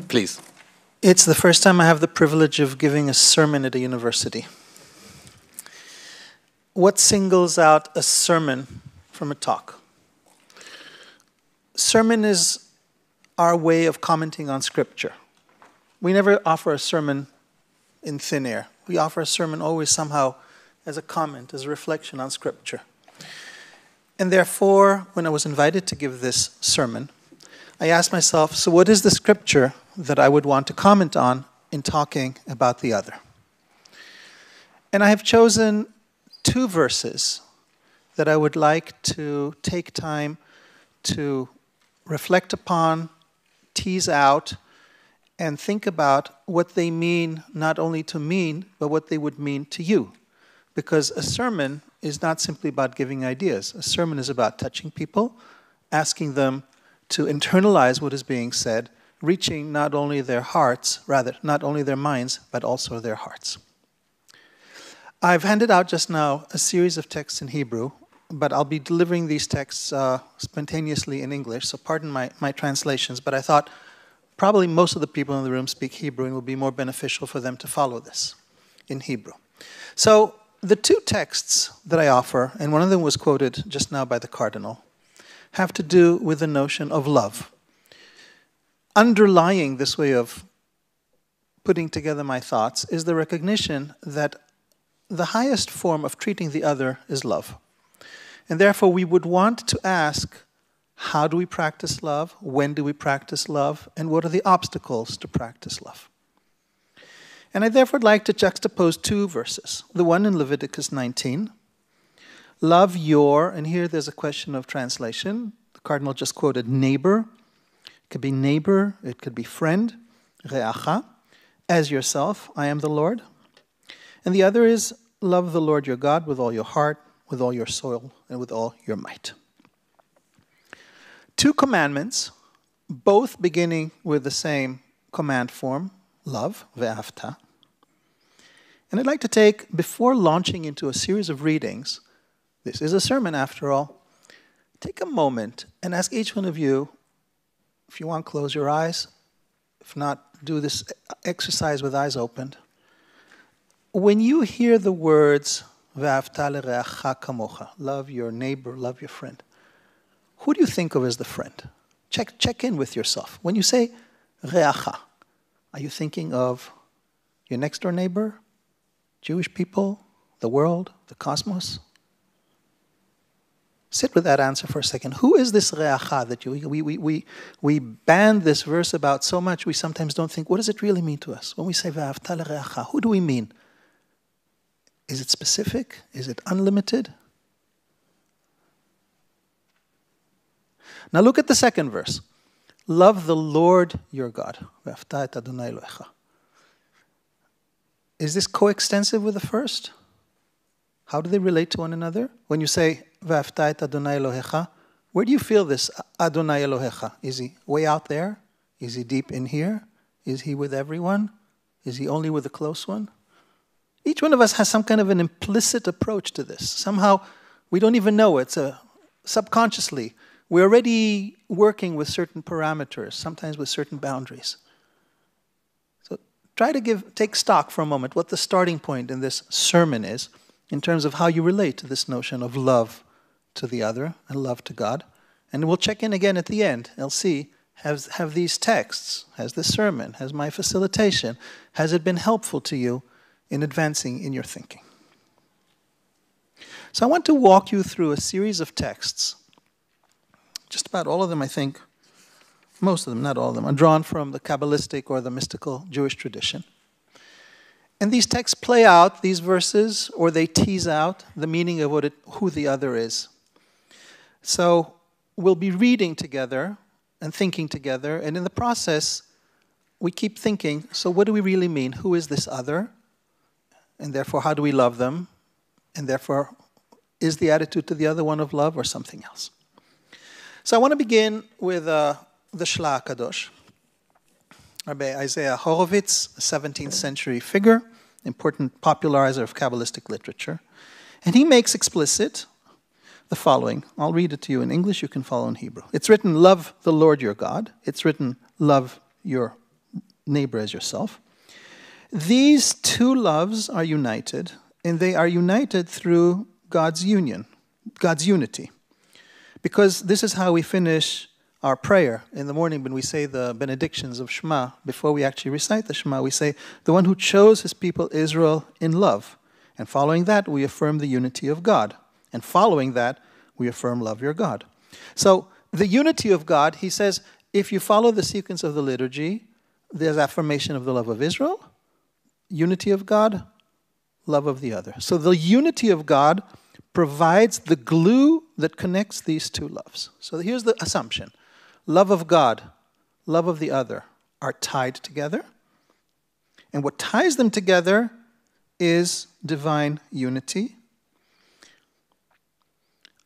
Please. It's the first time I have the privilege of giving a sermon at a university. What singles out a sermon from a talk? Sermon is our way of commenting on Scripture. We never offer a sermon in thin air. We offer a sermon always somehow as a comment, as a reflection on Scripture. And therefore, when I was invited to give this sermon, I asked myself, so what is the Scripture that I would want to comment on in talking about the other? And I have chosen 2 verses that I would like to take time to reflect upon, tease out, and think about what they mean not only to me, but what they would mean to you. Because a sermon is not simply about giving ideas. A sermon is about touching people, asking them to internalize what is being said, reaching not only their hearts, rather, not only their minds, but also their hearts. I've handed out just now a series of texts in Hebrew, but I'll be delivering these texts spontaneously in English, so pardon my translations, but I thought probably most of the people in the room speak Hebrew and it will be more beneficial for them to follow this in Hebrew. So the 2 texts that I offer, and one of them was quoted just now by the Cardinal, have to do with the notion of love. Underlying this way of putting together my thoughts is the recognition that the highest form of treating the other is love. And therefore we would want to ask, how do we practice love? When do we practice love? And what are the obstacles to practice love? And I therefore would like to juxtapose 2 verses. The one in Leviticus 19, love your, and here there's a question of translation. The Cardinal just quoted neighbor. It could be neighbor, it could be friend, re'acha, as yourself, I am the Lord. And the other is, love the Lord your God with all your heart, with all your soul, and with all your might. 2 commandments, both beginning with the same command form, love, ve'afta. And I'd like to take, before launching into a series of readings, this is a sermon after all, take a moment and ask each one of you, if you want, close your eyes. If not, do this exercise with eyes opened. When you hear the words, ve'afta l'reacha kamocha, love your neighbor, love your friend, who do you think of as the friend? Check in with yourself. When you say re'acha, are you thinking of your next door neighbor, Jewish people, the world, the cosmos? Sit with that answer for a second. Who is this re'acha that we band this verse about so much we sometimes don't think, what does it really mean to us? When we say ve'afta l'reacha, who do we mean? Is it specific? Is it unlimited? Now look at the second verse. Love the Lord your God. Ve'afta et Adonai Elohecha. Is this coextensive with the first? How do they relate to one another? When you say ve'afta et Adonai Elohecha, where do you feel this Adonai Elohecha? Is he way out there? Is he deep in here? Is he with everyone? Is he only with the close one? Each one of us has some kind of an implicit approach to this. Somehow, we don't even know it. Subconsciously, we're already working with certain parameters, sometimes with certain boundaries. So try to take stock for a moment what the starting point in this sermon is in terms of how you relate to this notion of love to the other and love to God. And we'll check in again at the end. I'll see, have these texts, has this sermon, has my facilitation, has it been helpful to you in advancing in your thinking? So I want to walk you through a series of texts. Just about all of them, I think, most of them, not all of them, are drawn from the Kabbalistic or the mystical Jewish tradition. And these texts play out these verses, or they tease out the meaning of who the other is. So we'll be reading together and thinking together, and in the process, we keep thinking, so what do we really mean? Who is this other? And therefore, how do we love them? And therefore, is the attitude to the other one of love or something else? So I want to begin with the Shla HaKadosh. Rabbi Isaiah Horowitz, a 17th century figure, important popularizer of Kabbalistic literature. And he makes explicit the following. I'll read it to you in English, you can follow in Hebrew. It's written, love the Lord your God. It's written, love your neighbor as yourself. These two loves are united, and they are united through God's union, God's unity. Because this is how we finish our prayer in the morning when we say the benedictions of Shema. Before we actually recite the Shema, we say, the one who chose his people Israel in love. And following that, we affirm the unity of God. And following that, we affirm love your God. So the unity of God, he says, if you follow the sequence of the liturgy, there's affirmation of the love of Israel, unity of God, love of the other. So the unity of God provides the glue that connects these two loves. So here's the assumption. Love of God, love of the other are tied together. And what ties them together is divine unity.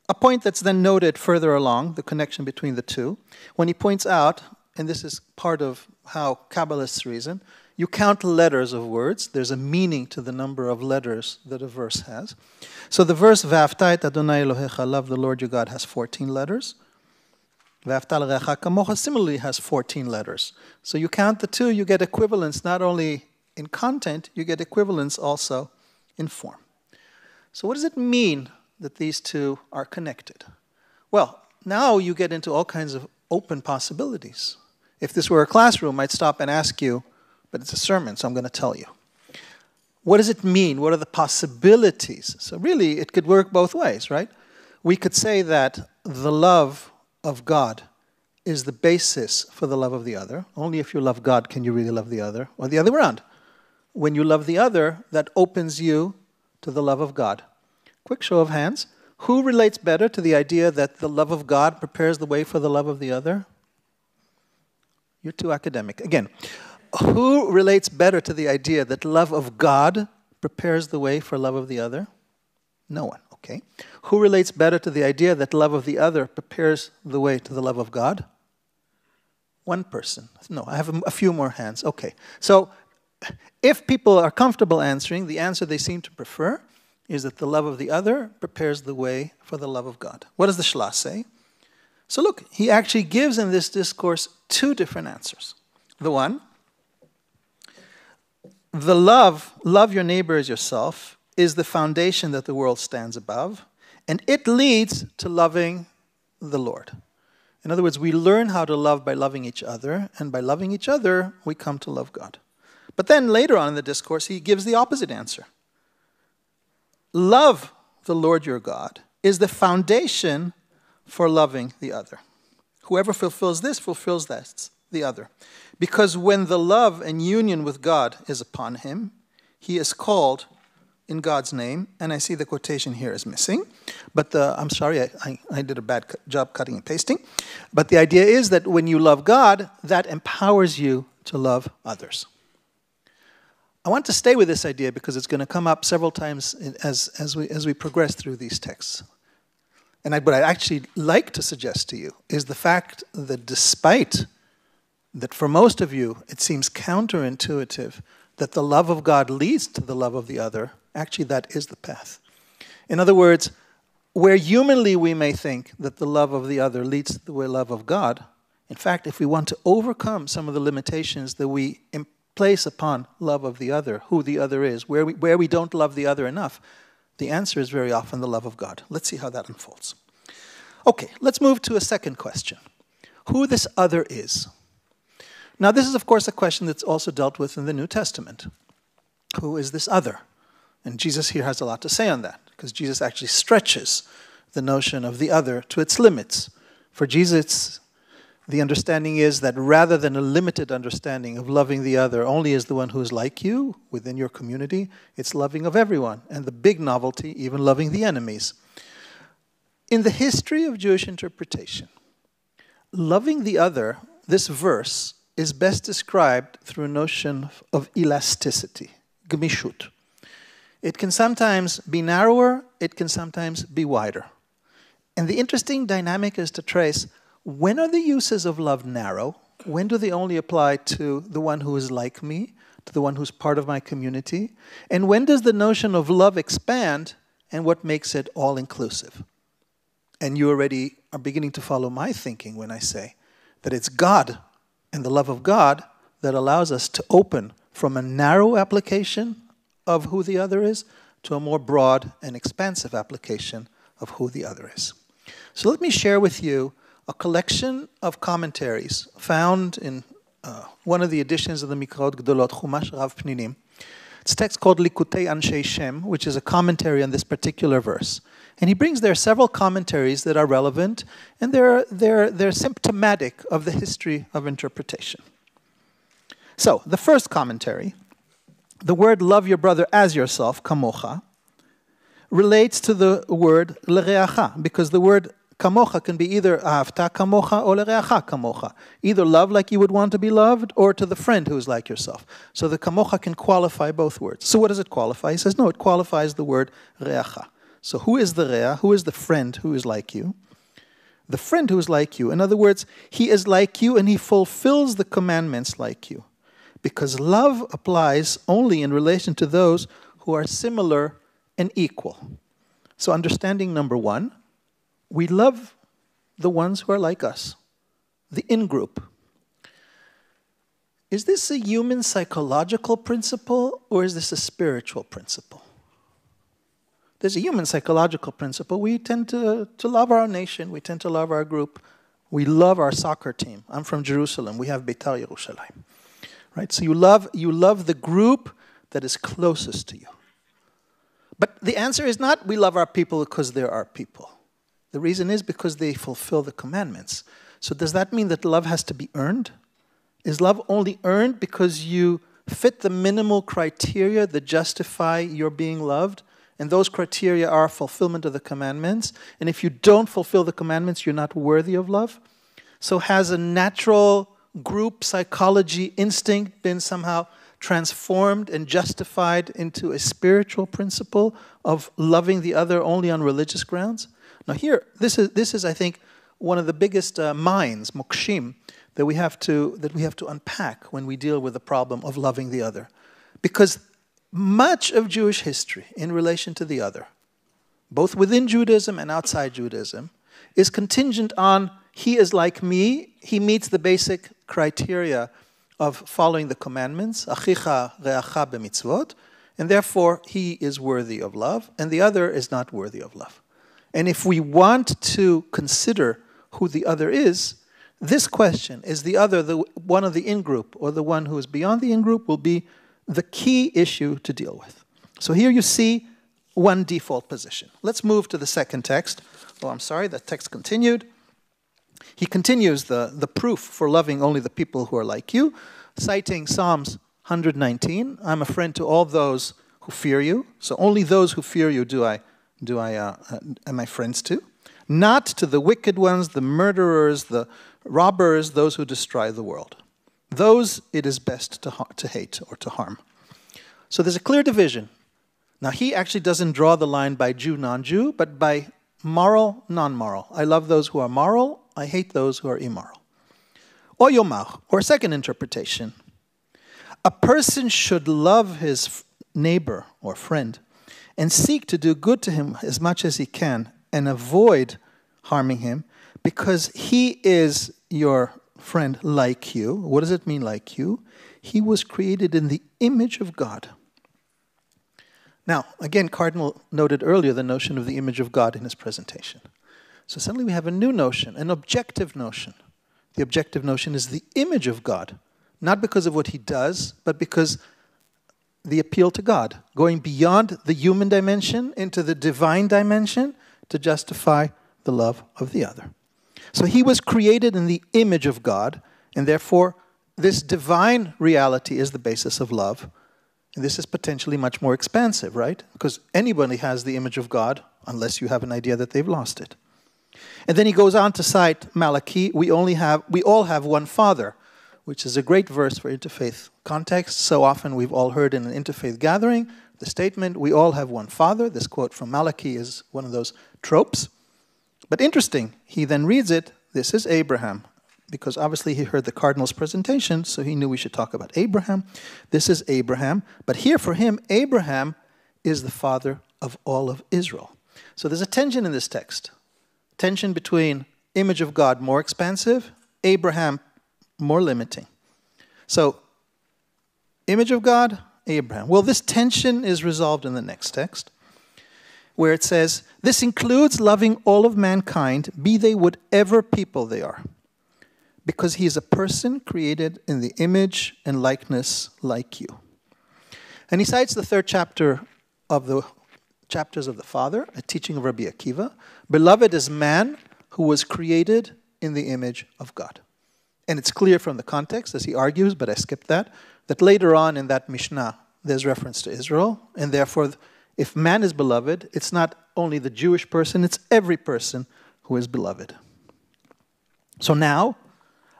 A point that's then noted further along, the connection between the two, when he points out, and this is part of how Kabbalists reason, you count letters of words. There's a meaning to the number of letters that a verse has. So the verse, V'ahavta et Adonai Elohecha, love the Lord your God, has 14 letters. V'ahavta l'recha kamocha similarly has 14 letters. So you count the two, you get equivalence not only in content, you get equivalence also in form. So what does it mean that these two are connected? Well, now you get into all kinds of open possibilities. If this were a classroom, I'd stop and ask you, but it's a sermon, so I'm going to tell you. What does it mean? What are the possibilities? So really, it could work both ways, right? We could say that the love of God is the basis for the love of the other. Only if you love God can you really love the other, or the other way around. When you love the other, that opens you to the love of God. Quick show of hands. Who relates better to the idea that the love of God prepares the way for the love of the other? You're too academic. Again, who relates better to the idea that love of God prepares the way for love of the other? No one, okay. Who relates better to the idea that love of the other prepares the way to the love of God? One person. No, I have a few more hands. Okay. So if people are comfortable answering, the answer they seem to prefer is that the love of the other prepares the way for the love of God. What does the Shla say? So look, he actually gives in this discourse two different answers. The one, the love your neighbor as yourself, is the foundation that the world stands above, and it leads to loving the Lord. In other words, we learn how to love by loving each other, and by loving each other, we come to love God. But then later on in the discourse, he gives the opposite answer. Love the Lord your God is the foundation for loving the other. Whoever fulfills this fulfills that, the other. Because when the love and union with God is upon him, he is called in God's name, and I see the quotation here is missing, but I'm sorry, I did a bad job cutting and pasting. But the idea is that when you love God, that empowers you to love others. I want to stay with this idea because it's going to come up several times as we progress through these texts. And what I'd actually like to suggest to you is the fact that despite that for most of you it seems counterintuitive that the love of God leads to the love of the other, actually that is the path. In other words, where humanly we may think that the love of the other leads to the love of God, in fact, if we want to overcome some of the limitations that we place upon love of the other, who the other is, where we don't love the other enough, the answer is very often the love of God. Let's see how that unfolds. Okay, let's move to a second question. Who this other is. Now, this is, of course, a question that's also dealt with in the New Testament. Who is this other? And Jesus here has a lot to say on that, because Jesus actually stretches the notion of the other to its limits. For Jesus, the understanding is that rather than a limited understanding of loving the other only as the one who is like you within your community, it's loving of everyone. And the big novelty, even loving the enemies. In the history of Jewish interpretation, loving the other, this verse, is best described through a notion of elasticity, gemishut. It can sometimes be narrower, it can sometimes be wider. And the interesting dynamic is to trace, when are the uses of love narrow? When do they only apply to the one who is like me, to the one who's part of my community? And when does the notion of love expand, and what makes it all-inclusive? And you already are beginning to follow my thinking when I say that it's God and the love of God that allows us to open from a narrow application of who the other is to a more broad and expansive application of who the other is. So let me share with you a collection of commentaries found in one of the editions of the Mikrot Gdolot, Chumash Rav Pninim. It's a text called Likutei Anshe Shem, which is a commentary on this particular verse. And he brings there several commentaries that are relevant, and they're symptomatic of the history of interpretation. So, the first commentary, the word love your brother as yourself, kamocha, relates to the word lereacha, because the word kamocha can be either ahavta kamocha or lereacha kamocha. Either love like you would want to be loved, or to the friend who is like yourself. So the kamocha can qualify both words. So what does it qualify? He says, no, it qualifies the word reacha. So who is the rea? Who is the friend who is like you? The friend who is like you. In other words, he is like you and he fulfills the commandments like you. Because love applies only in relation to those who are similar and equal. So understanding number one, we love the ones who are like us, the in-group. Is this a human psychological principle or is this a spiritual principle? There's a human psychological principle. We tend to love our nation. We tend to love our group. We love our soccer team. I'm from Jerusalem. We have Beitar Yerushalayim. Right? So you love the group that is closest to you. But the answer is not we love our people because they're our people. The reason is because they fulfill the commandments. So does that mean that love has to be earned? Is love only earned because you fit the minimal criteria that justify your being loved? And those criteria are fulfillment of the commandments. And if you don't fulfill the commandments, you're not worthy of love. So has a natural group psychology instinct been somehow transformed and justified into a spiritual principle of loving the other only on religious grounds? Now here, this is I think, one of the biggest mines, mokshim, that we have to unpack when we deal with the problem of loving the other. Because much of Jewish history in relation to the other, both within Judaism and outside Judaism, is contingent on he is like me, he meets the basic criteria of following the commandments, achicha reacha b'mitzvot, and therefore he is worthy of love, and the other is not worthy of love. And if we want to consider who the other is, this question, is the other the one of the in-group or the one who is beyond the in-group, will be the key issue to deal with. So here you see one default position. Let's move to the second text. Oh, I'm sorry, that text continued. He continues the proof for loving only the people who are like you, citing Psalms 119. I'm a friend to all those who fear you. So only those who fear you am I friends to? Not to the wicked ones, the murderers, the robbers, those who destroy the world. Those it is best to hate or to harm. So there's a clear division. Now he actually doesn't draw the line by Jew, non-Jew, but by moral, non-moral. I love those who are moral. I hate those who are immoral. Or yomar, or second interpretation. A person should love his neighbor or friend and seek to do good to him as much as he can and avoid harming him because he is your friend like you. What does it mean like you? He was created in the image of God. Now, again, Cardinal noted earlier the notion of the image of God in his presentation. So suddenly we have a new notion, an objective notion. The objective notion is the image of God, not because of what he does, but because the appeal to God, going beyond the human dimension into the divine dimension to justify the love of the other. So he was created in the image of God, and therefore this divine reality is the basis of love. And this is potentially much more expansive, right? Because anybody has the image of God, unless you have an idea that they've lost it. And then he goes on to cite Malachi, we all have one Father, which is a great verse for interfaith context. So often we've all heard in an interfaith gathering the statement, we all have one Father. This quote from Malachi is one of those tropes. But interesting, he then reads it, this is Abraham, because obviously he heard the Cardinal's presentation, so he knew we should talk about Abraham. This is Abraham. But here for him, Abraham is the father of all of Israel. So there's a tension in this text. Tension between image of God more expansive, Abraham more limiting. So Image of God, Abraham. Well, this tension is resolved in the next text, where it says, this includes loving all of mankind, be they whatever people they are, because he is a person created in the image and likeness like you. And he cites the third chapter of the chapters of the Father, a teaching of Rabbi Akiva. Beloved is man who was created in the image of God. And it's clear from the context, as he argues, but I skipped that later on in that Mishnah, there's reference to Israel, and therefore, if man is beloved, it's not only the Jewish person, it's every person who is beloved. So now,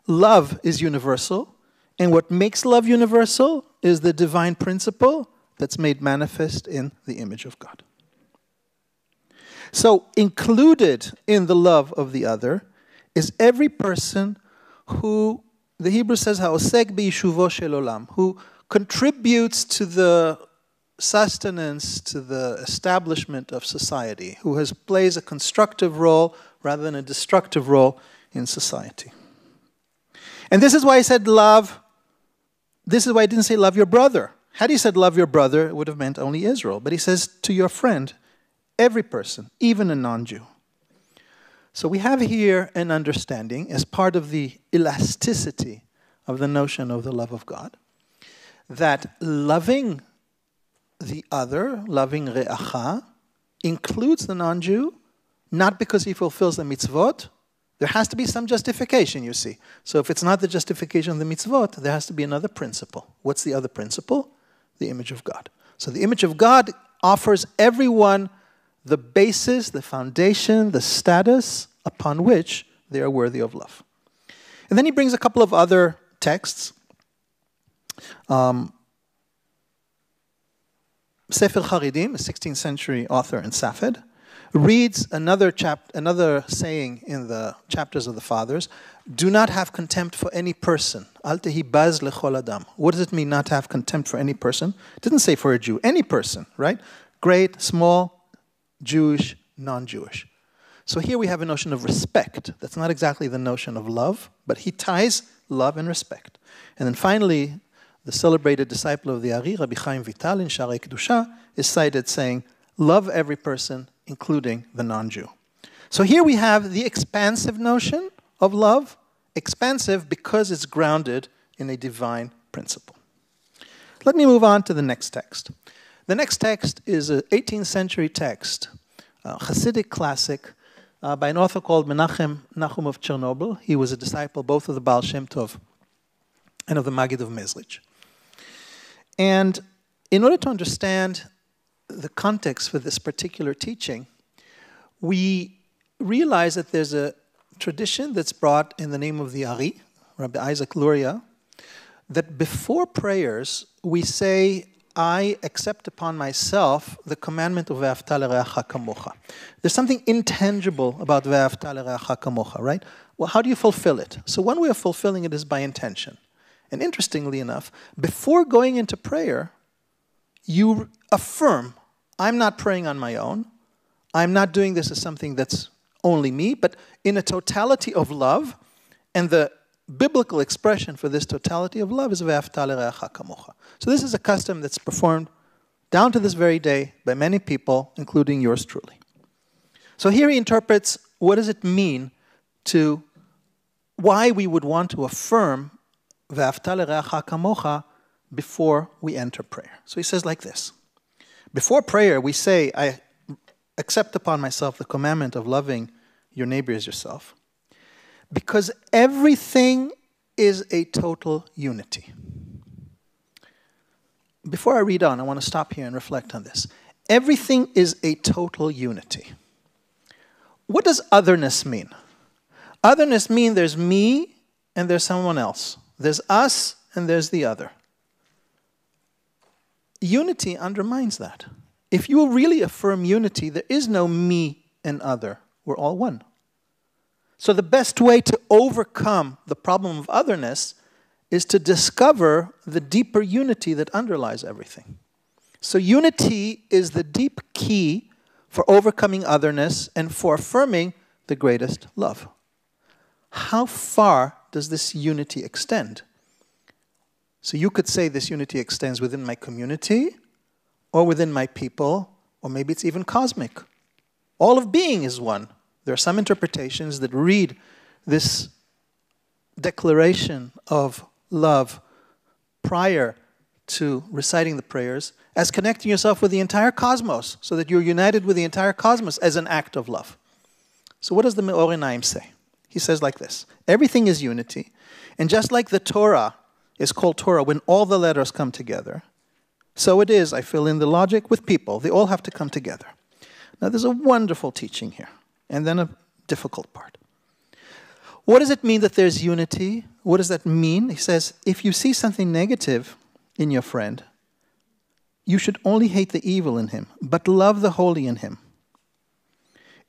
love is universal, and what makes love universal is the divine principle that's made manifest in the image of God. So included in the love of the other is every person who, the Hebrew says, ha'osek b'yishuvo shel olam, who contributes to the sustenance, to the establishment of society, who plays a constructive role rather than a destructive role in society. And this is why I said love. This is why I didn't say love your brother. Had he said love your brother, it would have meant only Israel. But he says to your friend, every person, even a non-Jew. So we have here an understanding as part of the elasticity of the notion of the love of God, that loving the other, loving re'acha, includes the non-Jew, not because he fulfills the mitzvot. There has to be some justification, you see. So if it's not the justification of the mitzvot, there has to be another principle. What's the other principle? The image of God. So the image of God offers everyone the basis, the foundation, the status upon which they are worthy of love. And then he brings a couple of other texts. Sefer Haridim, a 16th century author in Safed, reads another saying in the chapters of the Fathers, do not have contempt for any person. Al tehi baz lechol adam. What does it mean not to have contempt for any person? It didn't say for a Jew, any person, right? Great, small, Jewish, non-Jewish. So here we have a notion of respect. That's not exactly the notion of love, but he ties love and respect. And then finally, the celebrated disciple of the Ari, Rabbi Chaim Vital in Sharei Kedusha, is cited saying, love every person, including the non-Jew. So here we have the expansive notion of love, expansive because it's grounded in a divine principle. Let me move on to the next text. The next text is an 18th century text, a Hasidic classic, by an author called Menachem Nachum of Chernobyl. He was a disciple both of the Baal Shem Tov and of the Maggid of Mezrich. And in order to understand the context for this particular teaching, we realize that there's a tradition that's brought in the name of the Ari, Rabbi Isaac Luria, that before prayers we say, I accept upon myself the commandment of Ve'afta l'reacha kamocha. There's something intangible about Ve'afta l'reacha kamocha, right? Well, how do you fulfill it? So one way of fulfilling it is by intention. And interestingly enough, before going into prayer, you affirm, I'm not praying on my own. I'm not doing this as something that's only me, but in a totality of love. And the biblical expression for this totality of love is Ve'afta l'reacha kamocha. So this is a custom that's performed down to this very day by many people, including yours truly. So here he interprets what does it mean to why we would want to affirm Ve'afta l'reacha kamocha before we enter prayer. So he says like this. Before prayer, we say, I accept upon myself the commandment of loving your neighbor as yourself, because everything is a total unity. Before I read on, I want to stop here and reflect on this. Everything is a total unity. What does otherness mean? Otherness means there's me and there's someone else. There's us and there's the other. Unity undermines that. If you really affirm unity, there is no me and other. We're all one. So the best way to overcome the problem of otherness is to discover the deeper unity that underlies everything. So unity is the deep key for overcoming otherness and for affirming the greatest love. How far does this unity extend? So you could say this unity extends within my community, or within my people, or maybe it's even cosmic. All of being is one. There are some interpretations that read this declaration of love prior to reciting the prayers as connecting yourself with the entire cosmos, so that you're united with the entire cosmos as an act of love. So what does the Me'or Einayim say? He says like this: everything is unity, and just like the Torah is called Torah when all the letters come together, so it is, I fill in the logic, with people. They all have to come together. Now there's a wonderful teaching here, and then a difficult part. What does it mean that there's unity? What does that mean? He says, if you see something negative in your friend, you should only hate the evil in him, but love the holy in him.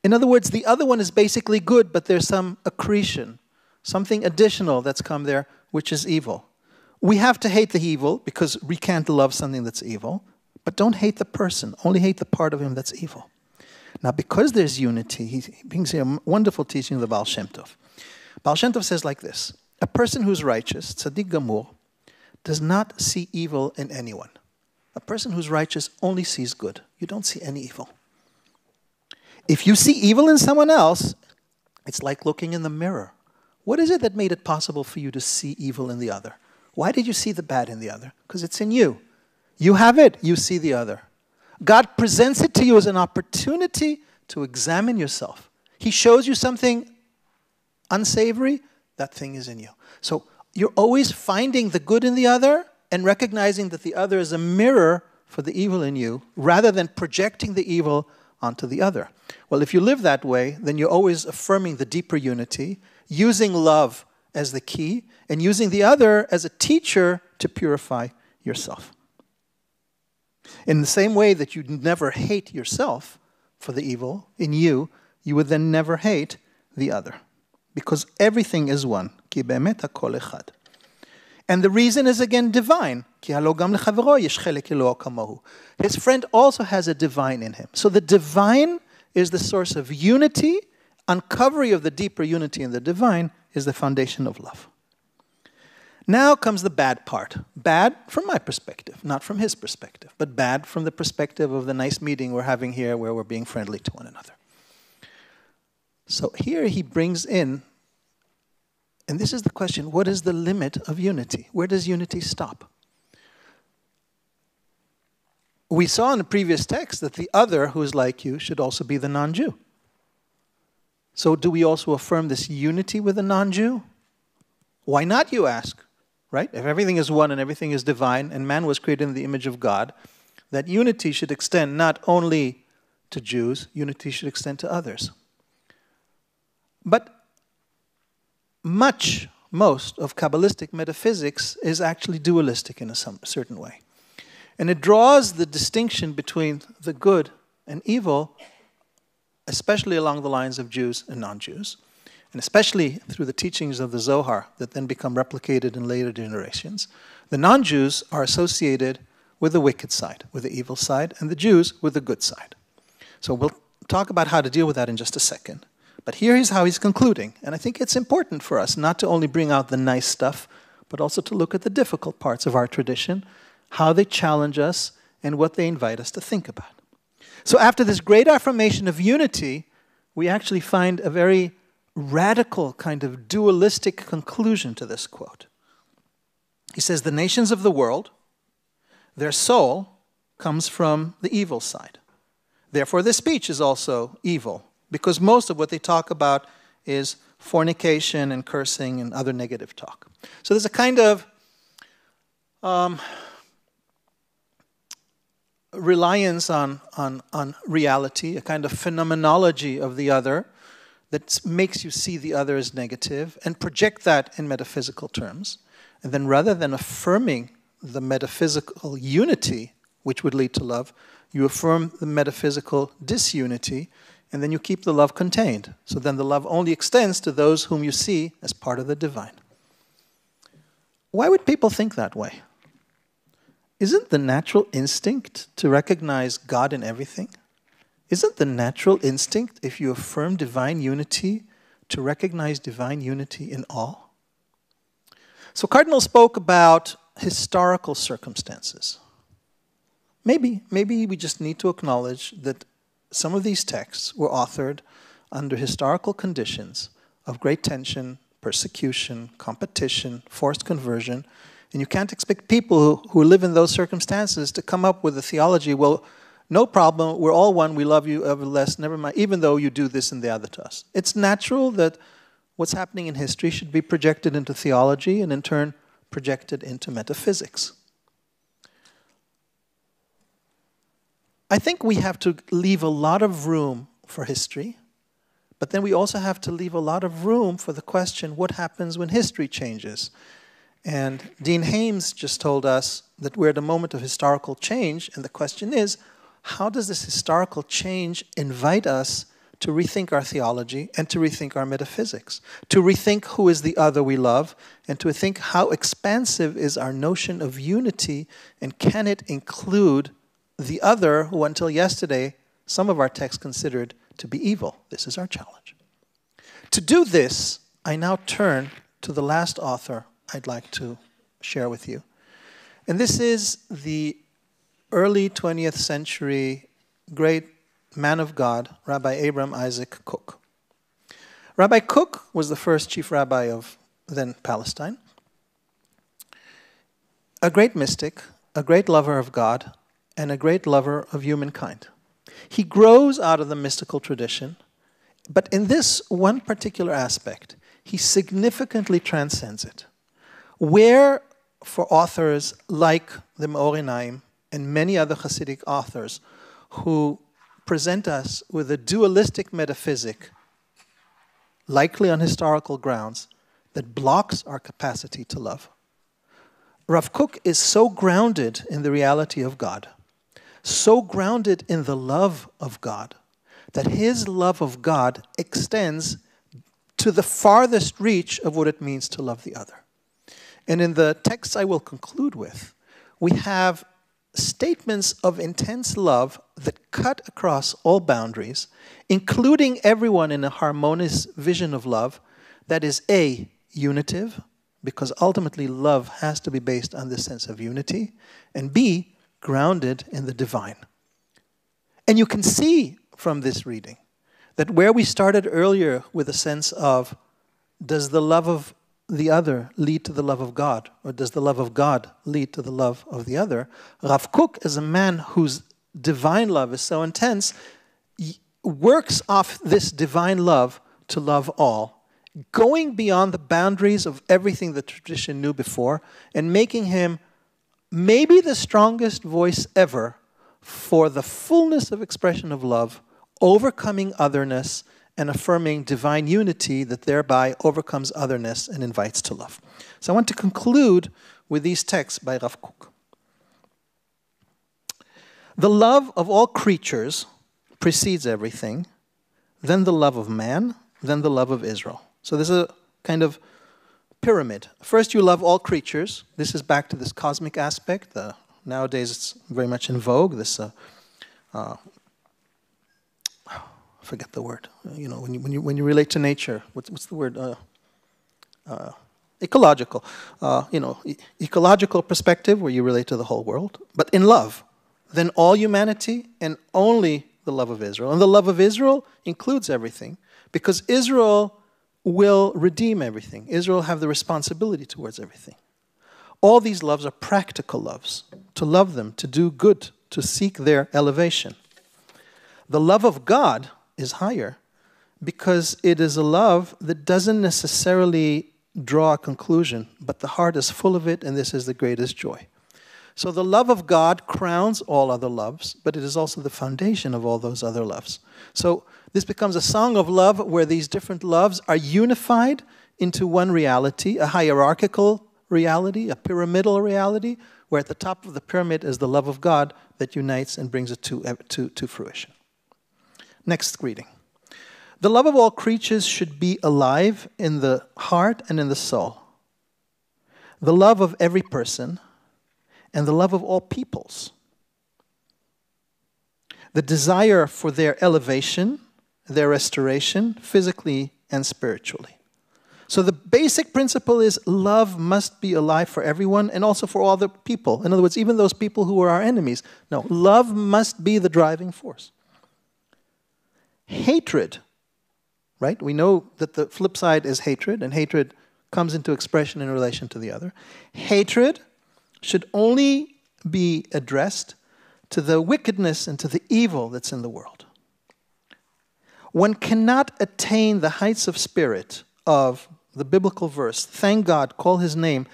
In other words, the other one is basically good, but there's some accretion, something additional that's come there, which is evil. We have to hate the evil because we can't love something that's evil, but don't hate the person, only hate the part of him that's evil. Now, because there's unity, he brings here a wonderful teaching of the Baal Shem Tov. Baal Shem Tov says like this: a person who's righteous, tzaddik gamur, does not see evil in anyone. A person who's righteous only sees good. You don't see any evil. If you see evil in someone else, it's like looking in the mirror. What is it that made it possible for you to see evil in the other? Why did you see the bad in the other? Because it's in you. You have it, you see the other. God presents it to you as an opportunity to examine yourself. He shows you something unsavory, that thing is in you. So you're always finding the good in the other and recognizing that the other is a mirror for the evil in you, rather than projecting the evil onto the other. Well, if you live that way, then you're always affirming the deeper unity, using love as the key, and using the other as a teacher to purify yourself. In the same way that you'd never hate yourself for the evil in you, you would then never hate the other. Because everything is one. Ki be'emet hakol echad. And the reason is again divine. Ki halo gam lechavero yesh chelek Eloah kamohu. His friend also has a divine in him. So the divine is the source of unity. Uncovery of the deeper unity in the divine is the foundation of love. Now comes the bad part. Bad from my perspective, not from his perspective, but bad from the perspective of the nice meeting we're having here where we're being friendly to one another. So here he brings in, and this is the question, what is the limit of unity? Where does unity stop? We saw in the previous text that the other who is like you should also be the non-Jew. So do we also affirm this unity with the non-Jew? Why not, you ask? Right? If everything is one and everything is divine and man was created in the image of God, that unity should extend not only to Jews, unity should extend to others. But most of Kabbalistic metaphysics is actually dualistic in a certain way. And it draws the distinction between the good and evil, especially along the lines of Jews and non-Jews, and especially through the teachings of the Zohar that then become replicated in later generations. The non-Jews are associated with the wicked side, with the evil side, and the Jews with the good side. So we'll talk about how to deal with that in just a second. But here is how he's concluding. And I think it's important for us not to only bring out the nice stuff, but also to look at the difficult parts of our tradition, how they challenge us, and what they invite us to think about. So after this great affirmation of unity, we actually find a very radical kind of dualistic conclusion to this quote. He says, the nations of the world, their soul comes from the evil side. Therefore, their speech is also evil, because most of what they talk about is fornication and cursing and other negative talk. So there's a kind of reliance on reality, a kind of phenomenology of the other that makes you see the other as negative and project that in metaphysical terms. And then rather than affirming the metaphysical unity, which would lead to love, you affirm the metaphysical disunity, and then you keep the love contained. So then the love only extends to those whom you see as part of the divine. Why would people think that way? Isn't the natural instinct to recognize God in everything? Isn't the natural instinct, if you affirm divine unity, to recognize divine unity in all? So Cardinal spoke about historical circumstances. Maybe we just need to acknowledge that some of these texts were authored under historical conditions of great tension, persecution, competition, forced conversion, and you can't expect people who live in those circumstances to come up with a theology, well, no problem, we're all one, we love you, everless, never mind, even though you do this and the other to us. It's natural that what's happening in history should be projected into theology and in turn projected into metaphysics. I think we have to leave a lot of room for history, but then we also have to leave a lot of room for the question, what happens when history changes? And Dean Hames just told us that we're at a moment of historical change, and the question is, how does this historical change invite us to rethink our theology and to rethink our metaphysics, to rethink who is the other we love, and to think how expansive is our notion of unity, and can it include the other who until yesterday some of our texts considered to be evil? This is our challenge. To do this, I now turn to the last author I'd like to share with you. And this is the early 20th century great man of God, Rabbi Abraham Isaac Kook. Rabbi Kook was the first chief rabbi of then Palestine. A great mystic, a great lover of God, and a great lover of humankind. He grows out of the mystical tradition, but in this one particular aspect, he significantly transcends it. Where, for authors like the Me'or and many other Hasidic authors who present us with a dualistic metaphysic, likely on historical grounds, that blocks our capacity to love, Rav Kook is so grounded in the reality of God, so grounded in the love of God, that his love of God extends to the farthest reach of what it means to love the other. And in the texts I will conclude with, we have statements of intense love that cut across all boundaries, including everyone in a harmonious vision of love that is A, unitive, because ultimately love has to be based on this sense of unity, and B, grounded in the divine. And you can see from this reading that where we started earlier with a sense of, does the love of the other lead to the love of God, or does the love of God lead to the love of the other? Rav Kook, as a man whose divine love is so intense, works off this divine love to love all, going beyond the boundaries of everything the tradition knew before, and making him maybe the strongest voice ever for the fullness of expression of love, overcoming otherness, and affirming divine unity that thereby overcomes otherness and invites to love. So I want to conclude with these texts by Rav Kook. The love of all creatures precedes everything, then the love of man, then the love of Israel. So there's a kind of pyramid. First you love all creatures. This is back to this cosmic aspect. Nowadays it's very much in vogue, this forget the word. You know, when you relate to nature, what's the word? Ecological. Ecological perspective where you relate to the whole world, but in love. Then all humanity and only the love of Israel. And the love of Israel includes everything, because Israel will redeem everything. Israel have the responsibility towards everything. All these loves are practical loves. To love them, to do good, to seek their elevation. The love of God is higher because it is a love that doesn't necessarily draw a conclusion, but the heart is full of it, and this is the greatest joy. So the love of God crowns all other loves, but it is also the foundation of all those other loves. So this becomes a song of love where these different loves are unified into one reality, a hierarchical reality, a pyramidal reality, where at the top of the pyramid is the love of God that unites and brings it to fruition. Next greeting. The love of all creatures should be alive in the heart and in the soul. The love of every person and the love of all peoples. The desire for their elevation, their restoration, physically and spiritually. So the basic principle is love must be alive for everyone and also for all the people. In other words, even those people who are our enemies. No, love must be the driving force. Hatred, right? We know that the flip side is hatred, and hatred comes into expression in relation to the other. Hatred should only be addressed to the wickedness and to the evil that's in the world. One cannot attain the heights of spirit of the biblical verse, thank God, call his name,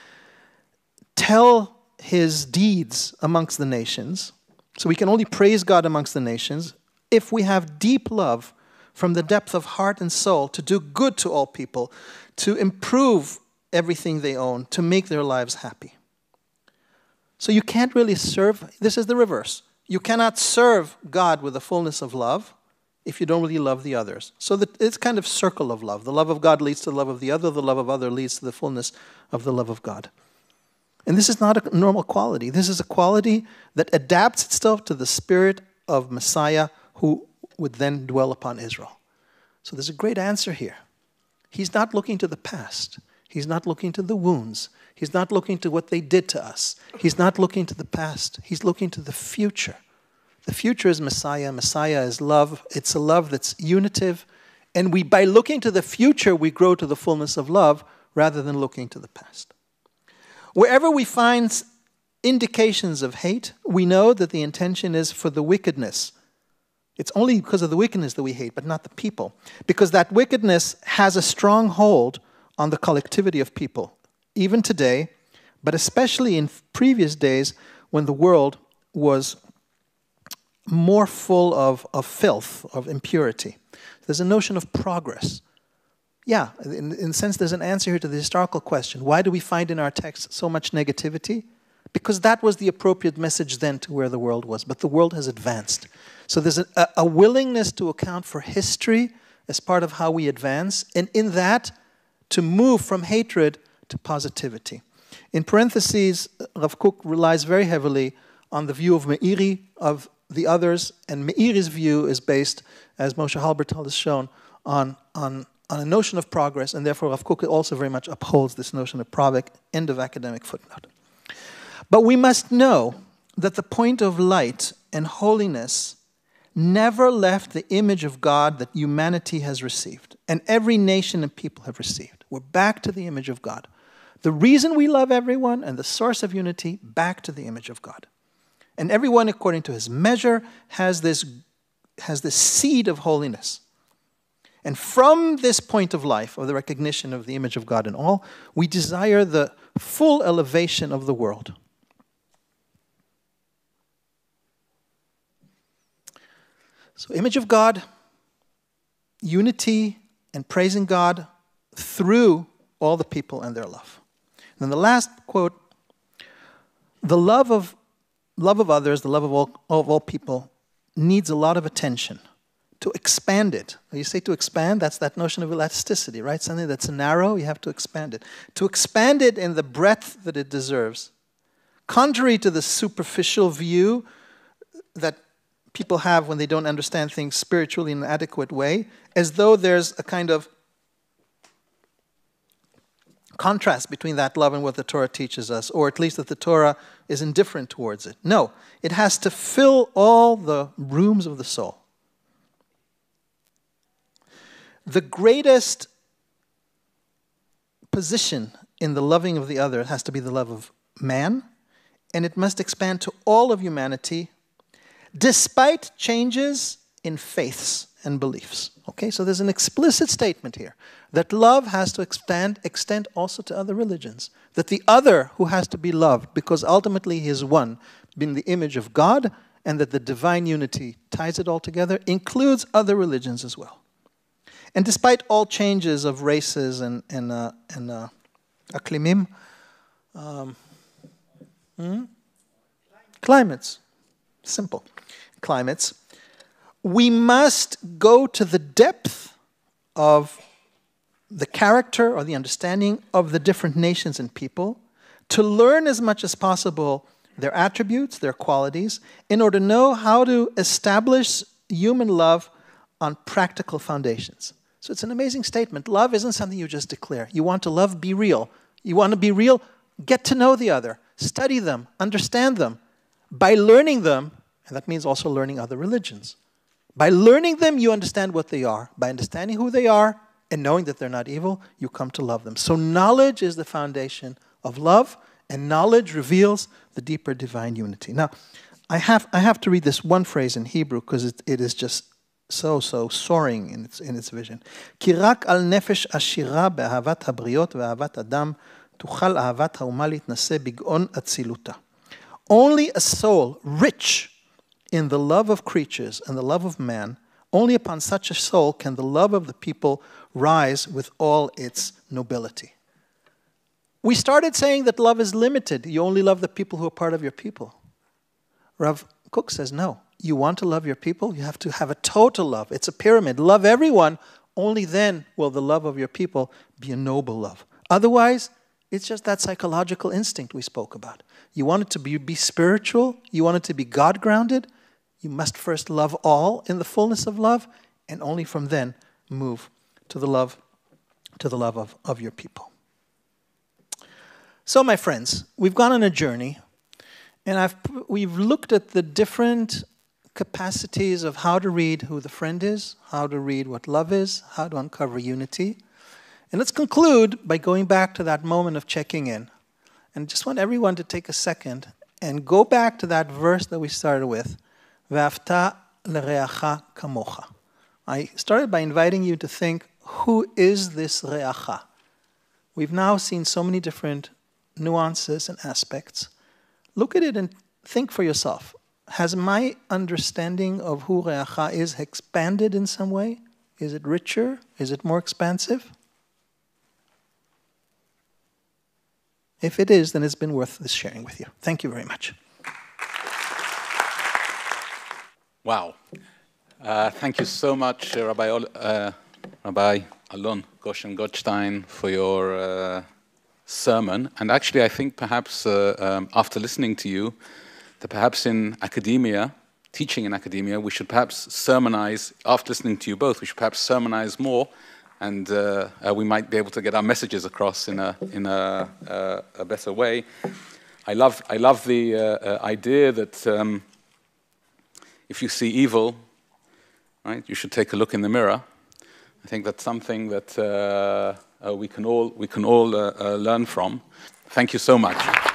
tell his deeds amongst the nations. So we can only praise God amongst the nations if we have deep love from the depth of heart and soul to do good to all people, to improve everything they own, to make their lives happy. So you can't really serve, this is the reverse. You cannot serve God with the fullness of love if you don't really love the others. So that it's kind of circle of love. The love of God leads to the love of the love of other leads to the fullness of the love of God. And this is not a normal quality. This is a quality that adapts itself to the spirit of Messiah who would then dwell upon Israel. So there's a great answer here. He's not looking to the past. He's not looking to the wounds. He's not looking to what they did to us. He's not looking to the past. He's looking to the future. The future is Messiah. Messiah is love. It's a love that's unitive. And by looking to the future, we grow to the fullness of love rather than looking to the past. Wherever we find indications of hate, we know that the intention is for the wickedness. It's only because of the wickedness that we hate, but not the people. Because that wickedness has a strong hold on the collectivity of people, even today, but especially in previous days when the world was more full of filth, of impurity. There's a notion of progress. Yeah, in a sense, there's an answer here to the historical question. Why do we find in our text so much negativity? Because that was the appropriate message then to where the world was. But the world has advanced. So there's a willingness to account for history as part of how we advance. And in that, to move from hatred to positivity. In parentheses, Rav Kook relies very heavily on the view of Meiri, of the others. And Meiri's view is based, as Moshe Halbertal has shown, on a notion of progress, and therefore Rav Kook also very much upholds this notion of Pravik, end of academic footnote. But we must know that the point of light and holiness never left the image of God that humanity has received, and every nation and people have received. We're back to the image of God. The reason we love everyone and the source of unity, back to the image of God. And everyone, according to his measure, has this seed of holiness. And from this point of life, of the recognition of the image of God in all, we desire the full elevation of the world. So image of God, unity, and praising God through all the people and their love. And then the last quote, the love of others, the love of all people, needs a lot of attention. To expand it. When you say to expand, that's that notion of elasticity, right? Something that's narrow, you have to expand it. To expand it in the breadth that it deserves. Contrary to the superficial view that people have when they don't understand things spiritually in an adequate way, as though there's a kind of contrast between that love and what the Torah teaches us, or at least that the Torah is indifferent towards it. No, it has to fill all the rooms of the soul. The greatest position in the loving of the other has to be the love of man, and it must expand to all of humanity, despite changes in faiths and beliefs. Okay, so there's an explicit statement here that love has to extend also to other religions. That the other who has to be loved, because ultimately he is one, being the image of God, and that the divine unity ties it all together, includes other religions as well. And despite all changes of races and aklimim, climates, simple climates, we must go to the depth of the character or the understanding of the different nations and people to learn as much as possible their attributes, their qualities, in order to know how to establish human love on practical foundations. So it's an amazing statement. Love isn't something you just declare. You want to love, be real. You want to be real, get to know the other. Study them, understand them. By learning them, and that means also learning other religions. By learning them, you understand what they are. By understanding who they are and knowing that they're not evil, you come to love them. So knowledge is the foundation of love, and knowledge reveals the deeper divine unity. Now, I have to read this one phrase in Hebrew because it is just so soaring in its vision. כי רק על נפש עשירה באהבת הבריות ואהבת אדם תוכל אהבת האומה להתנשא בגאון אצילותה. Only a soul rich in the love of creatures and the love of man, only upon such a soul can the love of the people rise with all its nobility. We started saying that love is limited. You only love the people who are part of your people. Rav Kook says, no. You want to love your people, you have to have a total love. It's a pyramid. Love everyone, only then will the love of your people be a noble love. Otherwise, it's just that psychological instinct we spoke about. You want it to be spiritual, you want it to be God-grounded, you must first love all in the fullness of love, and only from then move to the love of your people. So, my friends, we've gone on a journey, and we've looked at the different capacities of how to read who the friend is, how to read what love is, how to uncover unity. And let's conclude by going back to that moment of checking in. And just want everyone to take a second and go back to that verse that we started with, Ve'afta l'reacha kamocha. I started by inviting you to think, who is this reacha? We've now seen so many different nuances and aspects. Look at it and think for yourself. Has my understanding of who reacha is expanded in some way? Is it richer? Is it more expansive? If it is, then it's been worth this sharing with you. Thank you very much. Wow. Thank you so much, Rabbi Alon Goshen-Gottstein, for your sermon. And actually, I think perhaps after listening to you, that perhaps in academia, teaching in academia, we should perhaps sermonize, after listening to you both, we should perhaps sermonize more, and we might be able to get our messages across in a better way. I love the idea that if you see evil, right, you should take a look in the mirror. I think that's something that we can all learn from. Thank you so much.